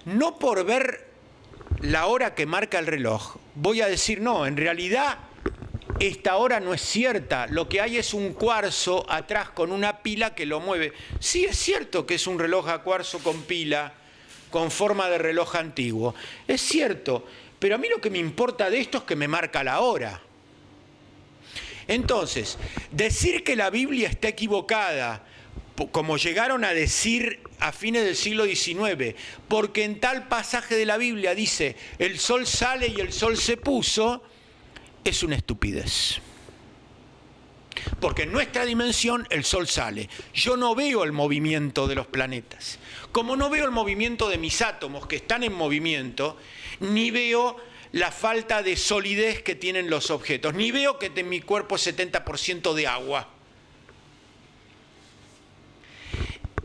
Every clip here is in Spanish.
no por ver la hora que marca el reloj, voy a decir, no, en realidad esta hora no es cierta, lo que hay es un cuarzo atrás con una pila que lo mueve. Sí, es cierto que es un reloj a cuarzo con pila, con forma de reloj antiguo, es cierto, pero a mí lo que me importa de esto es que me marca la hora. Entonces, decir que la Biblia está equivocada, como llegaron a decir a fines del siglo XIX, porque en tal pasaje de la Biblia dice el sol sale y el sol se puso, es una estupidez. Porque en nuestra dimensión el sol sale. Yo no veo el movimiento de los planetas. Como no veo el movimiento de mis átomos que están en movimiento, ni veo la falta de solidez que tienen los objetos, ni veo que en mi cuerpo es 70% de agua.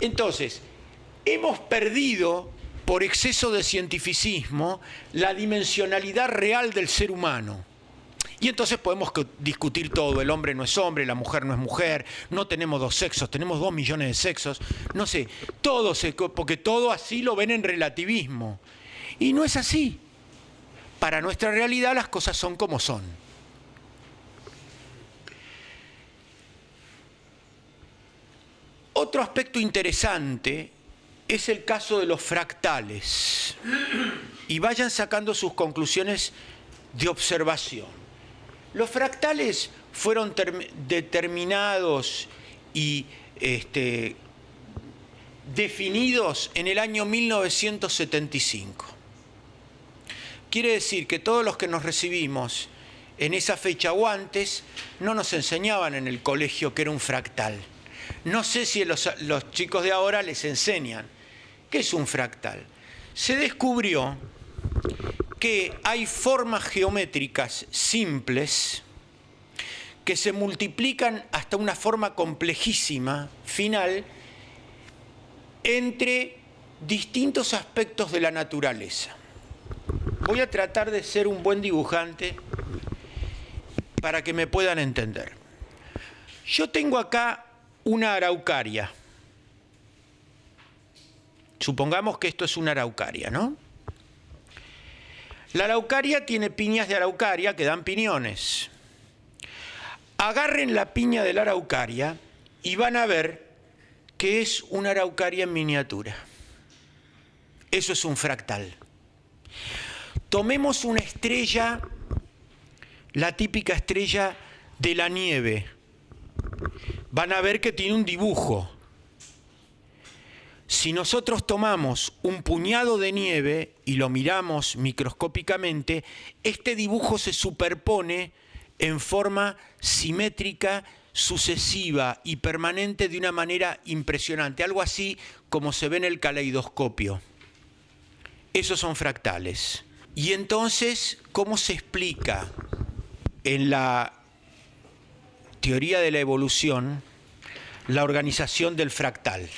Entonces, hemos perdido, por exceso de cientificismo, la dimensionalidad real del ser humano. Y entonces podemos discutir todo, el hombre no es hombre, la mujer no es mujer, no tenemos dos sexos, tenemos 2 millones de sexos, no sé, todo porque todo así lo ven en relativismo. Y no es así. Para nuestra realidad las cosas son como son. Otro aspecto interesante es el caso de los fractales. Y vayan sacando sus conclusiones de observación. Los fractales fueron determinados y definidos en el año 1975. Quiere decir que todos los que nos recibimos en esa fecha o antes no nos enseñaban en el colegio que era un fractal. No sé si los chicos de ahora les enseñan qué es un fractal. Se descubrió que hay formas geométricas simples que se multiplican hasta una forma complejísima, final, entre distintos aspectos de la naturaleza. Voy a tratar de ser un buen dibujante para que me puedan entender. Yo tengo acá una araucaria. Supongamos que esto es una araucaria, ¿no? La araucaria tiene piñas de araucaria que dan piñones. Agarren la piña de la araucaria y van a ver que es una araucaria en miniatura. Eso es un fractal. Tomemos una estrella, la típica estrella de la nieve. Van a ver que tiene un dibujo. Si nosotros tomamos un puñado de nieve y lo miramos microscópicamente, este dibujo se superpone en forma simétrica, sucesiva y permanente de una manera impresionante, algo así como se ve en el caleidoscopio. Esos son fractales. Y entonces, ¿cómo se explica en la teoría de la evolución la organización del fractal?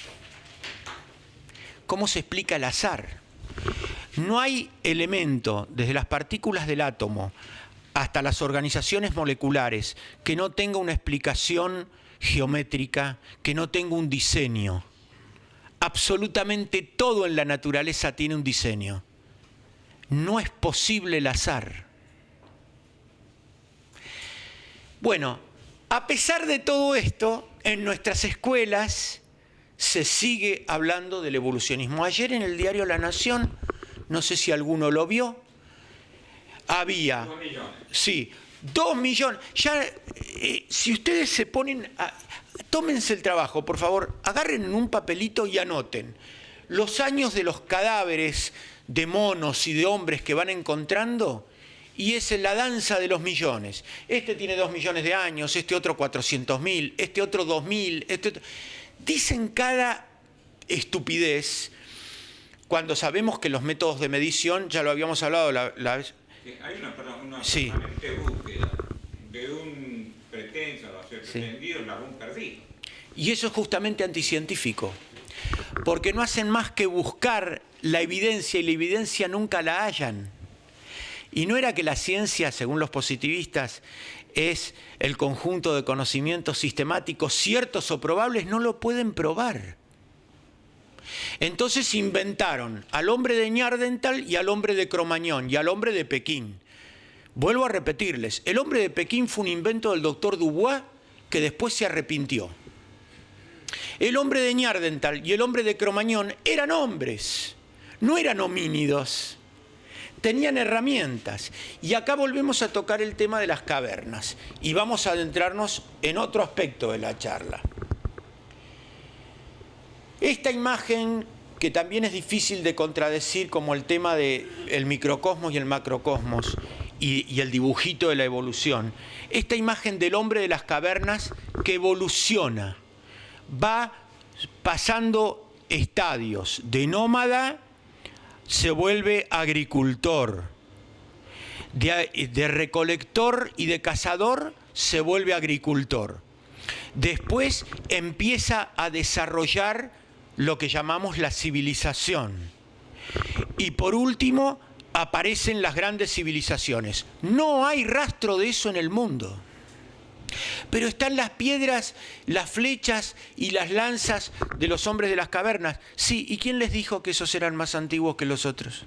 ¿Cómo se explica el azar? No hay elemento, desde las partículas del átomo hasta las organizaciones moleculares, que no tenga una explicación geométrica, que no tenga un diseño. Absolutamente todo en la naturaleza tiene un diseño. No es posible el azar. Bueno, a pesar de todo esto, en nuestras escuelas se sigue hablando del evolucionismo. Ayer en el diario La Nación, no sé si alguno lo vio, había... 2 millones. Sí, 2 millones. Ya, si ustedes se ponen... tómense el trabajo, por favor, agarren en un papelito y anoten los años de los cadáveres de monos y de hombres que van encontrando, y es la danza de los millones. Este tiene 2 millones de años, este otro 400.000, este otro 2.000, este otro... Dicen cada estupidez cuando sabemos que los métodos de medición, ya lo habíamos hablado la vez... Hay una sí. permanente búsqueda de un pretenso, o sea, pretendido, sí, un perdido. Y eso es justamente anticientífico, porque no hacen más que buscar la evidencia y la evidencia nunca la hallan. Y no era que la ciencia, según los positivistas, es el conjunto de conocimientos sistemáticos ciertos o probables, no lo pueden probar. Entonces inventaron al hombre de Neandertal y al hombre de Cromañón y al hombre de Pekín. Vuelvo a repetirles, el hombre de Pekín fue un invento del doctor Dubois que después se arrepintió. El hombre de Neandertal y el hombre de Cromañón eran hombres, no eran homínidos. Tenían herramientas. Y acá volvemos a tocar el tema de las cavernas. Y vamos a adentrarnos en otro aspecto de la charla. Esta imagen, que también es difícil de contradecir como el tema del microcosmos y el macrocosmos, y el dibujito de la evolución. Esta imagen del hombre de las cavernas que evoluciona, va pasando estadios de nómada, se vuelve agricultor, de recolector y de cazador se vuelve agricultor. Después empieza a desarrollar lo que llamamos la civilización. Y por último aparecen las grandes civilizaciones. No hay rastro de eso en el mundo. Pero están las piedras, las flechas y las lanzas de los hombres de las cavernas. Sí, ¿y quién les dijo que esos eran más antiguos que los otros?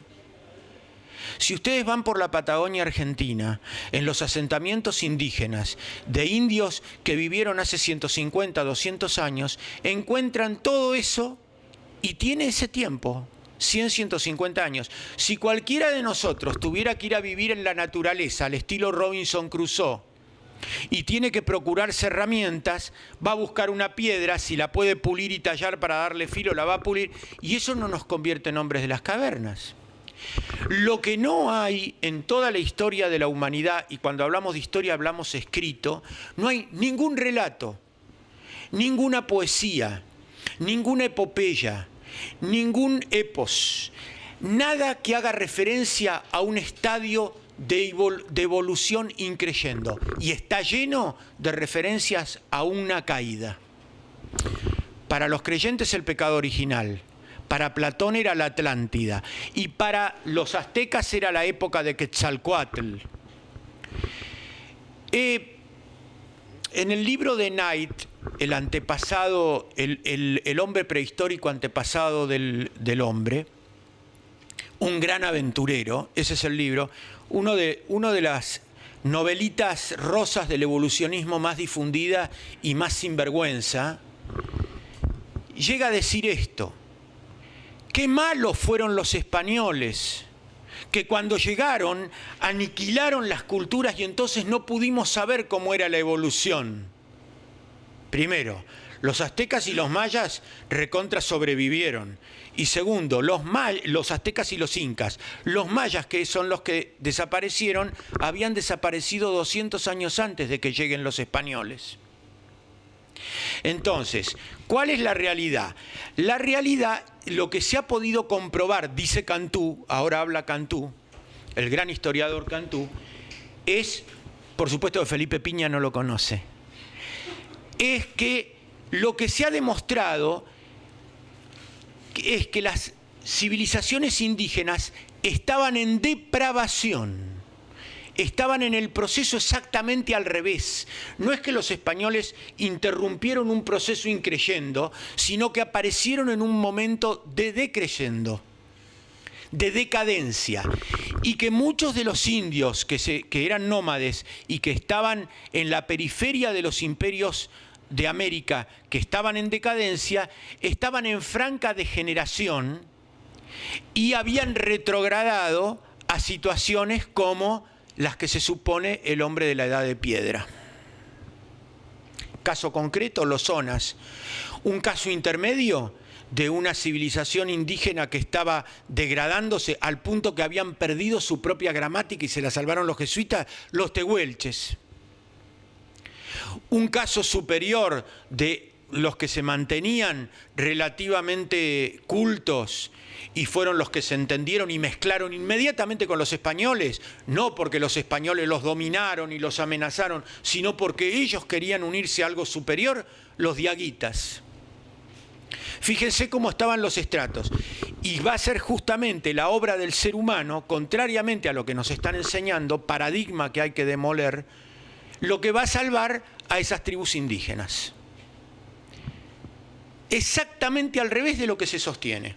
Si ustedes van por la Patagonia Argentina, en los asentamientos indígenas de indios que vivieron hace 150, 200 años, encuentran todo eso y tiene ese tiempo, 100, 150 años. Si cualquiera de nosotros tuviera que ir a vivir en la naturaleza, al estilo Robinson Crusoe, y tiene que procurarse herramientas, va a buscar una piedra, si la puede pulir y tallar para darle filo, la va a pulir, y eso no nos convierte en hombres de las cavernas. Lo que no hay en toda la historia de la humanidad, y cuando hablamos de historia hablamos escrito, no hay ningún relato, ninguna poesía, ninguna epopeya, ningún epos, nada que haga referencia a un estadio de evolución increyendo, y está lleno de referencias a una caída. Para los creyentes el pecado original, para Platón era la Atlántida, y para los aztecas era la época de Quetzalcóatl. En el libro de Knight, el antepasado, el hombre prehistórico antepasado del hombre, un gran aventurero, ese es el libro, uno de las novelitas rosas del evolucionismo más difundida y más sinvergüenza, llega a decir esto: qué malos fueron los españoles, que cuando llegaron aniquilaron las culturas y entonces no pudimos saber cómo era la evolución. Primero, los aztecas y los mayas recontra sobrevivieron. Y segundo, los aztecas y los incas. Los mayas, que son los que desaparecieron, habían desaparecido 200 años antes de que lleguen los españoles. Entonces, ¿cuál es la realidad? La realidad, lo que se ha podido comprobar, dice Cantú, ahora habla Cantú, el gran historiador Cantú, es, por supuesto que Felipe Piña no lo conoce, es que lo que se ha demostrado es que las civilizaciones indígenas estaban en depravación, estaban en el proceso exactamente al revés. No es que los españoles interrumpieron un proceso increyendo, sino que aparecieron en un momento de decreyendo, de decadencia, y que muchos de los indios que eran nómades y que estaban en la periferia de los imperios de América, que estaban en decadencia, estaban en franca degeneración y habían retrogradado a situaciones como las que se supone el hombre de la edad de piedra. Caso concreto, los zonas. Un caso intermedio de una civilización indígena que estaba degradándose al punto que habían perdido su propia gramática y se la salvaron los jesuitas, los tehuelches. Un caso superior de los que se mantenían relativamente cultos y fueron los que se entendieron y mezclaron inmediatamente con los españoles, no porque los españoles los dominaron y los amenazaron, sino porque ellos querían unirse a algo superior, los diaguitas. Fíjense cómo estaban los estratos. Y va a ser justamente la obra del ser humano, contrariamente a lo que nos están enseñando, paradigma que hay que demoler, lo que va a salvar a esas tribus indígenas. exactamente al revés de lo que se sostiene.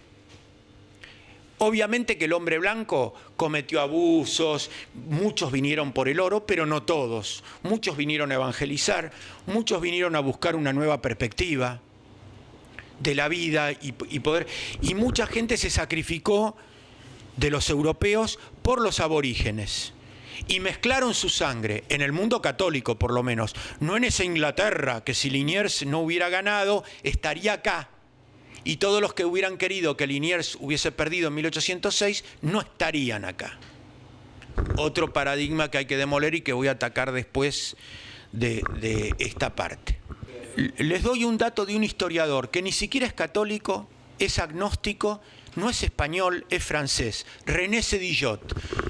Obviamente que el hombre blanco cometió abusos, muchos vinieron por el oro, pero no todos. Muchos vinieron a evangelizar, muchos vinieron a buscar una nueva perspectiva de la vida y poder. Y mucha gente se sacrificó de los europeos por los aborígenes. Y mezclaron su sangre, en el mundo católico por lo menos, no en esa Inglaterra que si Liniers no hubiera ganado, estaría acá. Y todos los que hubieran querido que Liniers hubiese perdido en 1806 no estarían acá. Otro paradigma que hay que demoler y que voy a atacar después de esta parte. Les doy un dato de un historiador que ni siquiera es católico, es agnóstico, no es español, es francés, René Sédillot.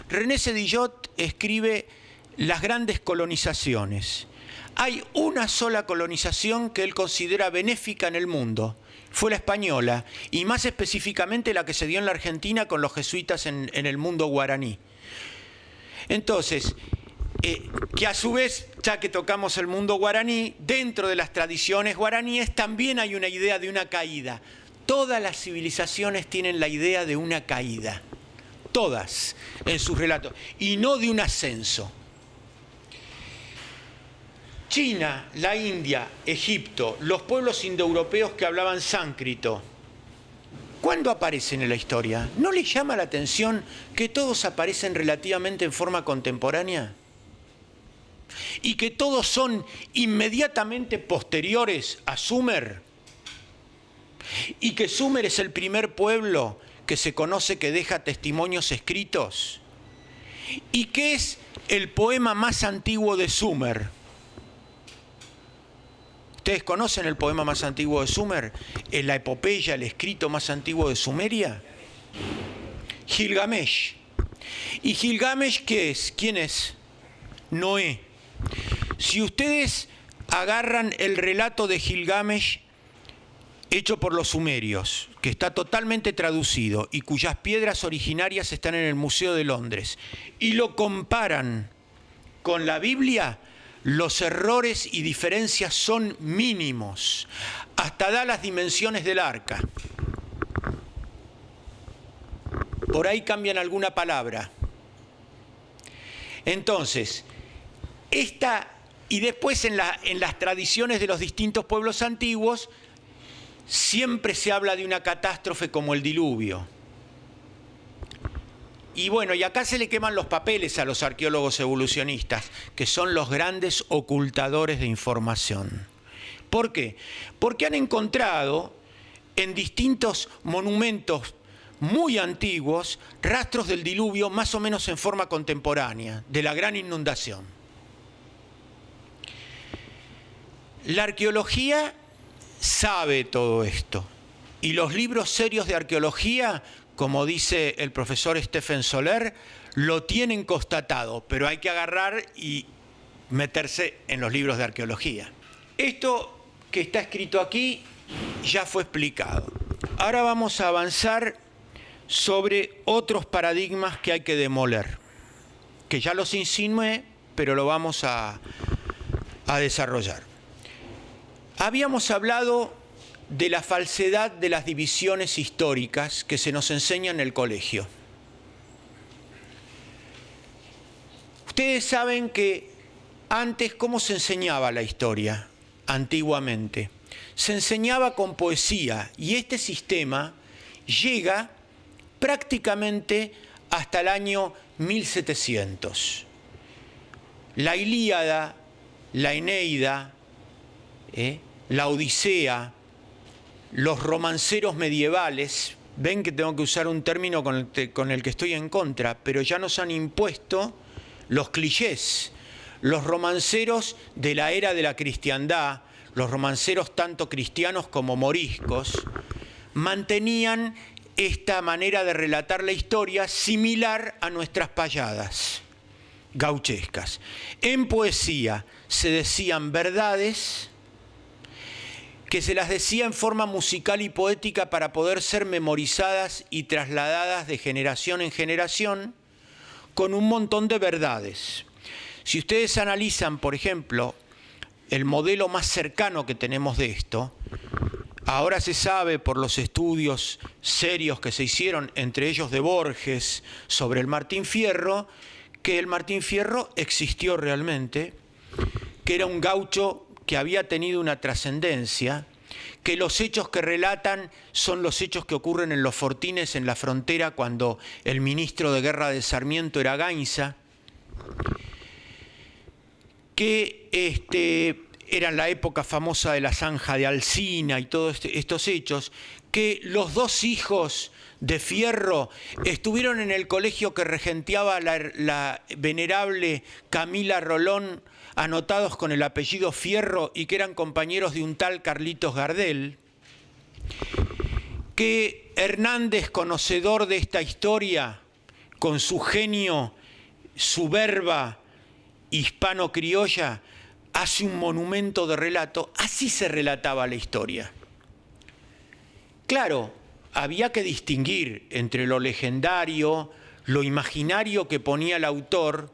René Sédillot escribe Las grandes colonizaciones. Hay una sola colonización que él considera benéfica en el mundo. Fue la española, y más específicamente la que se dio en la Argentina con los jesuitas en el mundo guaraní. Entonces, que a su vez, ya que tocamos el mundo guaraní, dentro de las tradiciones guaraníes también hay una idea de una caída. Todas las civilizaciones tienen la idea de una caída, todas en sus relatos, y no de un ascenso. China, la India, Egipto, los pueblos indoeuropeos que hablaban sánscrito, ¿cuándo aparecen en la historia? ¿No les llama la atención que todos aparecen relativamente en forma contemporánea? Y que todos son inmediatamente posteriores a Sumer. Y que Sumer es el primer pueblo que se conoce que deja testimonios escritos. Y que es el poema más antiguo de Sumer. ¿Ustedes conocen el poema más antiguo de Sumer? ¿Es la epopeya, el escrito más antiguo de Sumeria? Gilgamesh. ¿Y Gilgamesh qué es? ¿Quién es? Noé. Si ustedes agarran el relato de Gilgamesh hecho por los sumerios, que está totalmente traducido y cuyas piedras originarias están en el Museo de Londres, y lo comparan con la Biblia, los errores y diferencias son mínimos, hasta da las dimensiones del arca. Por ahí cambian alguna palabra. Entonces, y después en las tradiciones de los distintos pueblos antiguos, siempre se habla de una catástrofe como el diluvio. Y bueno, y acá se le queman los papeles a los arqueólogos evolucionistas, que son los grandes ocultadores de información. ¿Por qué? Porque han encontrado en distintos monumentos muy antiguos rastros del diluvio más o menos en forma contemporánea, de la gran inundación. La arqueología sabe todo esto, y los libros serios de arqueología, como dice el profesor Stephen Soler, lo tienen constatado, pero hay que agarrar y meterse en los libros de arqueología. Esto que está escrito aquí ya fue explicado. Ahora vamos a avanzar sobre otros paradigmas que hay que demoler, que ya los insinué, pero lo vamos a desarrollar. Habíamos hablado de la falsedad de las divisiones históricas que se nos enseña en el colegio. Ustedes saben que antes, ¿cómo se enseñaba la historia? Antiguamente. Se enseñaba con poesía, y este sistema llega prácticamente hasta el año 1700. La Ilíada, la Eneida, la Odisea, los romanceros medievales, ven que tengo que usar un término con el que estoy en contra, pero ya nos han impuesto los clichés. Los romanceros de la era de la cristiandad, los romanceros tanto cristianos como moriscos, mantenían esta manera de relatar la historia similar a nuestras payadas gauchescas. En poesía se decían verdades que se las decía en forma musical y poética para poder ser memorizadas y trasladadas de generación en generación con un montón de verdades. Si ustedes analizan, por ejemplo, el modelo más cercano que tenemos de esto, Ahora se sabe por los estudios serios que se hicieron, entre ellos de Borges, sobre el Martín Fierro, que el Martín Fierro existió realmente, que era un gaucho que había tenido una trascendencia, que los hechos que relatan son los hechos que ocurren en los fortines, en la frontera, cuando el ministro de Guerra de Sarmiento era Gainza, que era en la época famosa de la zanja de Alsina y todos estos hechos, que los dos hijos de Fierro estuvieron en el colegio que regenteaba la venerable Camila Rolón, anotados con el apellido Fierro y que eran compañeros de un tal Carlitos Gardel, que Hernández, conocedor de esta historia, con su genio, su verba hispano-criolla, hace un monumento de relato. Así se relataba la historia. Claro, había que distinguir entre lo legendario, lo imaginario que ponía el autor,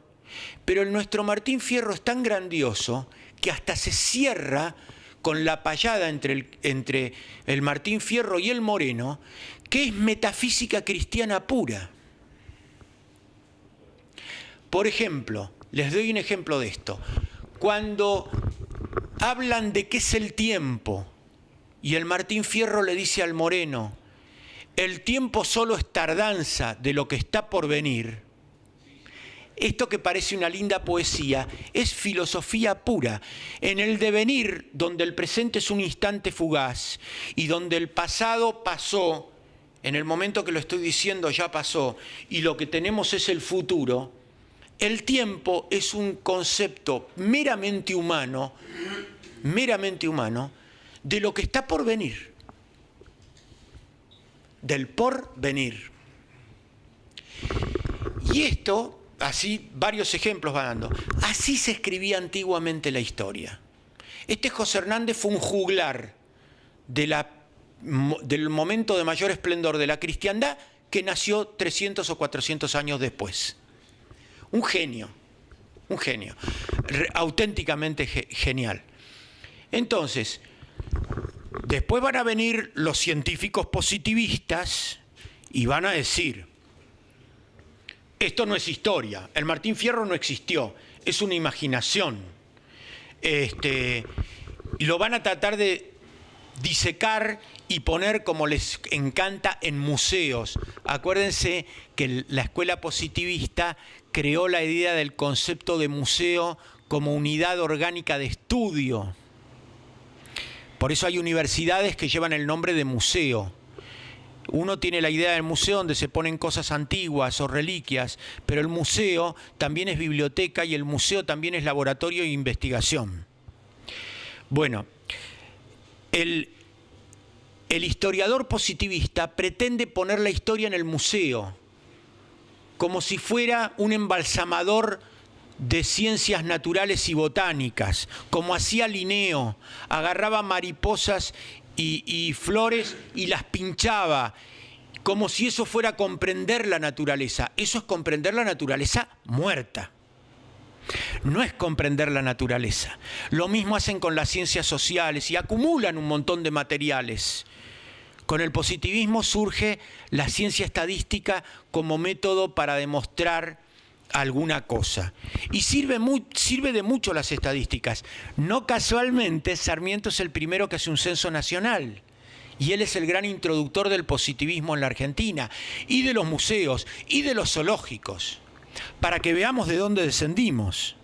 pero el nuestro Martín Fierro es tan grandioso que hasta se cierra con la payada entre el Martín Fierro y el Moreno, que es metafísica cristiana pura. Por ejemplo, les doy un ejemplo de esto. Cuando hablan de qué es el tiempo, y el Martín Fierro le dice al Moreno, el tiempo solo es tardanza de lo que está por venir. Esto que parece una linda poesía es filosofía pura. En el devenir, donde el presente es un instante fugaz y donde el pasado pasó, en el momento que lo estoy diciendo ya pasó, y lo que tenemos es el futuro, el tiempo es un concepto meramente humano de lo que está por venir, del porvenir. Y esto, así varios ejemplos va dando. Así se escribía antiguamente la historia. José Hernández fue un juglar del momento de mayor esplendor de la cristiandad que nació 300 o 400 años después. Un genio, auténticamente genial. Entonces, después van a venir los científicos positivistas y van a decir, esto no es historia, el Martín Fierro no existió, es una imaginación. Y lo van a tratar de disecar y poner, como les encanta, en museos. Acuérdense que la escuela positivista creó la idea del concepto de museo como unidad orgánica de estudio. Por eso hay universidades que llevan el nombre de museo. Uno tiene la idea del museo donde se ponen cosas antiguas o reliquias, pero el museo también es biblioteca y el museo también es laboratorio e investigación. Bueno, el historiador positivista pretende poner la historia en el museo, como si fuera un embalsamador de ciencias naturales y botánicas, como hacía Linneo, agarraba mariposas y flores y las pinchaba, como si eso fuera comprender la naturaleza. Eso es comprender la naturaleza muerta. No es comprender la naturaleza. Lo mismo hacen con las ciencias sociales y acumulan un montón de materiales. Con el positivismo surge la ciencia estadística como método para demostrar alguna cosa. Y sirve de mucho las estadísticas. No casualmente, Sarmiento es el primero que hace un censo nacional. Y él es el gran introductor del positivismo en la Argentina, y de los museos, y de los zoológicos, para que veamos de dónde descendimos.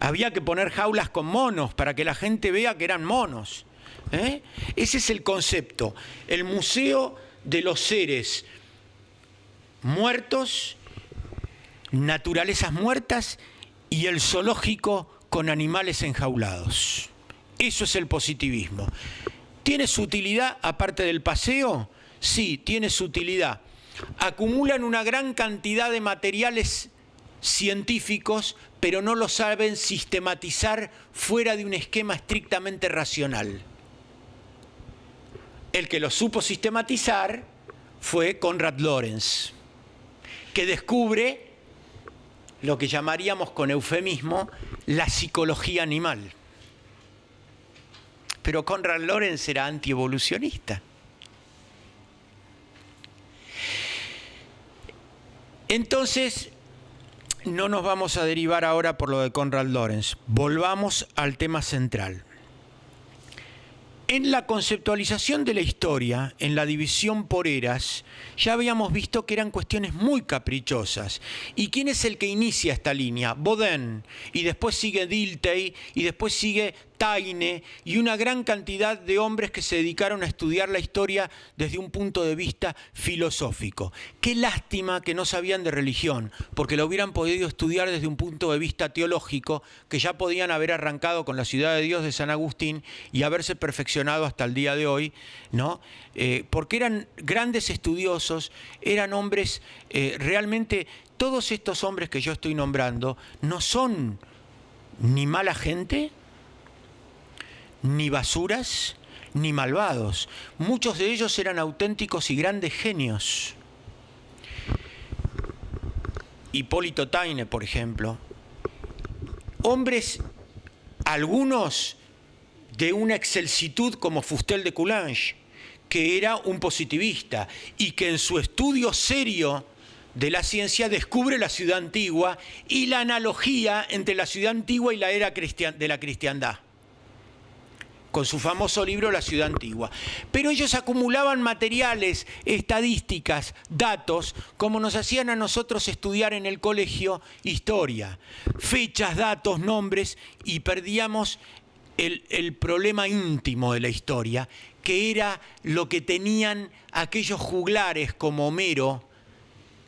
Había que poner jaulas con monos para que la gente vea que eran monos. Ese es el concepto. El museo de los seres muertos, naturalezas muertas, y el zoológico con animales enjaulados. Eso es el positivismo. ¿Tiene su utilidad aparte del paseo? Sí, tiene su utilidad. Acumulan una gran cantidad de materiales científicos, pero no lo saben sistematizar fuera de un esquema estrictamente racional. El que lo supo sistematizar fue Konrad Lorenz, que descubre lo que llamaríamos con eufemismo la psicología animal. Pero Konrad Lorenz era antievolucionista. Entonces, no nos vamos a derivar ahora por lo de Konrad Lorenz. Volvamos al tema central. En la conceptualización de la historia, en la división por eras, ya habíamos visto que eran cuestiones muy caprichosas. ¿Y quién es el que inicia esta línea? Bodin, y después sigue Dilthey, y después sigue Taine, y una gran cantidad de hombres que se dedicaron a estudiar la historia desde un punto de vista filosófico. Qué lástima que no sabían de religión, porque lo hubieran podido estudiar desde un punto de vista teológico, que ya podían haber arrancado con la Ciudad de Dios de San Agustín y haberse perfeccionado hasta el día de hoy, ¿no? Porque eran grandes estudiosos, eran hombres, realmente todos estos hombres que yo estoy nombrando no son ni mala gente, ni basuras, ni malvados. Muchos de ellos eran auténticos y grandes genios. Hipólito Taine, por ejemplo. Hombres, algunos de una excelsitud como Fustel de Coulanges, que era un positivista y que en su estudio serio de la ciencia descubre la ciudad antigua y la analogía entre la ciudad antigua y la era de la cristiandad, con su famoso libro La ciudad antigua. Pero ellos acumulaban materiales, estadísticas, datos, como nos hacían a nosotros estudiar en el colegio historia. Fechas, datos, nombres, y perdíamos el problema íntimo de la historia, que era lo que tenían aquellos juglares como Homero,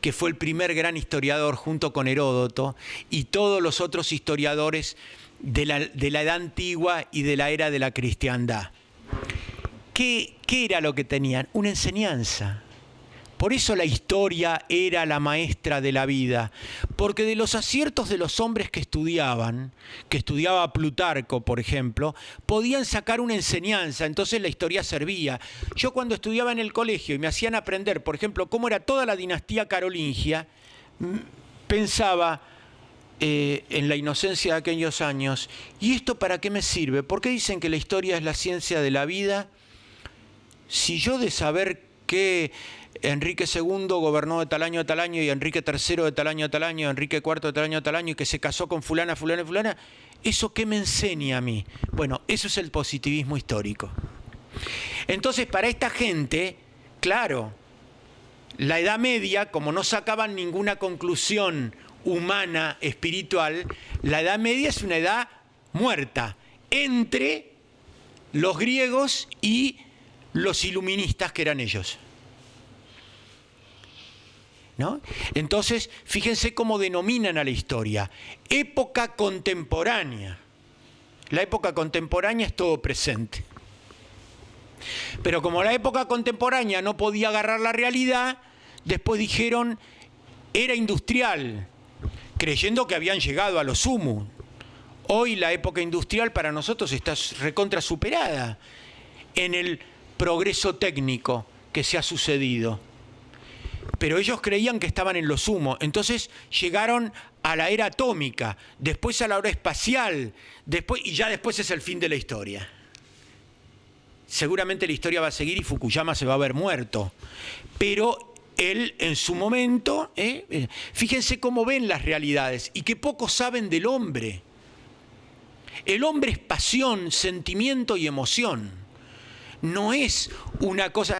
que fue el primer gran historiador junto con Heródoto, y todos los otros historiadores de la Edad Antigua y de la era de la cristiandad. ¿Qué era lo que tenían? Una enseñanza. Por eso la historia era la maestra de la vida, porque de los aciertos de los hombres que estudiaba Plutarco, por ejemplo, podían sacar una enseñanza, entonces la historia servía. Yo cuando estudiaba en el colegio y me hacían aprender, por ejemplo, cómo era toda la dinastía carolingia, pensaba en la inocencia de aquellos años, ¿y esto para qué me sirve? ¿Por qué dicen que la historia es la ciencia de la vida? Si yo de saber que Enrique II gobernó de tal año a tal año, y Enrique III de tal año a tal año, Enrique IV de tal año a tal año, y que se casó con fulana, fulana y fulana, ¿eso qué me enseña a mí? Bueno, eso es el positivismo histórico. Entonces, para esta gente, claro, la Edad Media, como no sacaban ninguna conclusión humana, espiritual, la Edad Media es una edad muerta entre los griegos y los iluministas que eran ellos, ¿no? Entonces, fíjense cómo denominan a la historia: época contemporánea. La época contemporánea es todo presente. Pero como la época contemporánea no podía agarrar la realidad, después dijeron era industrial, creyendo que habían llegado a lo sumo. Hoy la época industrial para nosotros está recontra superada en el progreso técnico que se ha sucedido. Pero ellos creían que estaban en lo sumo. Entonces llegaron a la era atómica, después a la era espacial, y ya después es el fin de la historia. Seguramente la historia va a seguir y Fukuyama se va a ver muerto. Pero él en su momento, fíjense cómo ven las realidades y qué poco saben del hombre. El hombre es pasión, sentimiento y emoción. No es una cosa